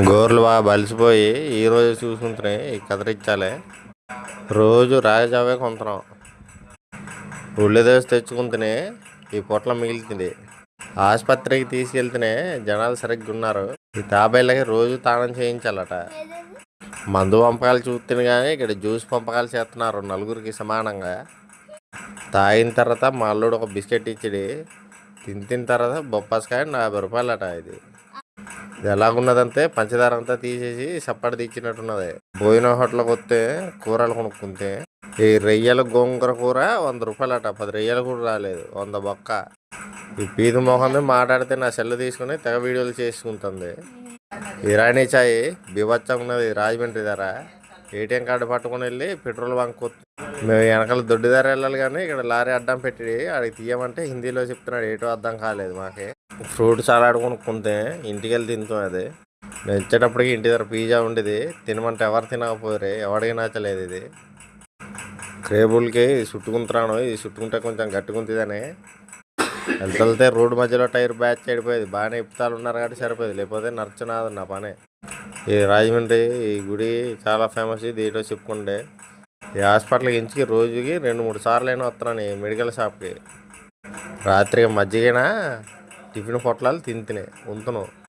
గోర్లు బాగా బలిసిపోయి ఈరోజు చూసుకుంటున్నాయి ఈ కదిరించాలి. రోజు రాగజావే కొంటున్నాం. ఉల్లి దోశ తెచ్చుకుంటేనే ఈ పొట్ల మిగిలింది. ఆసుపత్రికి తీసుకెళ్తేనే జనాలు సరిగ్గా ఉన్నారు. ఈ తాబేళ్ళకి రోజు తాళం చేయించాలట. మందు పంపకాలు చూస్తేనే కానీ ఇక్కడ జ్యూస్ పంపకాలు చేస్తున్నారు నలుగురికి సమానంగా. తాగిన తర్వాత మా అల్లుడు ఒక బిస్కెట్ ఇచ్చిడి. తిన్న తర్వాత బొప్పాసకాయ 50 రూపాయలట. ఇది ఎలాగున్నదంటే పంచదార అంతా తీసేసి సప్పడి తీచ్చినట్టున్నది. భోజనం హోటల్కి వస్తే కూరలు కొనుక్కుంటే ఈ రొయ్యల గోంగూర కూర 100 రూపాయలట. 10 రొయ్యలు కూడా రాలేదు, 100 బొక్క. ఈ పీదు మొహంది మాట్లాడితే నా సెల్లు తీసుకుని తెగ వీడియోలు చేసుకుంటుంది. ఇరానీ చాయ్ బీభత్సంగా ఉన్నది. రాజమండ్రి ధర ఏటీఎం కార్డు పట్టుకుని వెళ్ళి పెట్రోల్ బంక్ మేము వెనకాల దొడ్డి ధర వెళ్ళాలి కానీ ఇక్కడ లారీ అడ్డం పెట్టి అడిగి తీయమంటే హిందీలో చెప్తున్నాడు. ఏటో అర్థం కాలేదు మాకే. ఫ్రూట్ సలాడ్ కొనుక్కుంటే ఇంటికి వెళ్ళి తింటాం. అది నేను ఇచ్చేటప్పటికి ఇంటి దగ్గర పిజ్జా ఉండేది. తినమంటే ఎవరు తినకపోయారు, ఎవరికి నచ్చలేదు. ఇది క్రేబుల్కి చుట్టుకుంటున్నాను. ఇది చుట్టుకుంటే కొంచెం గట్టుకుంటుందని వెళ్తే రోడ్డు మధ్యలో టైర్ బ్యాచ్ చెడిపోయేది. బాగానే ఇప్పుతాలు ఉన్నారు కాబట్టి సరిపోయేది, లేకపోతే నచ్చనాదు నా పనే. ఈ రాజమండ్రి ఈ గుడి చాలా ఫేమస్. ఇది ఏటో చెప్పుకుంటే ఈ హాస్పిటల్కి ఇంచుకి రోజుకి 2-3 సార్లు అయినా వస్తున్నాను ఈ మెడికల్ షాప్కి. రాత్రికి మజ్జిగైనా టిఫిన్ పొట్లాలు తింటున్నాయి ఉంటున్నావు.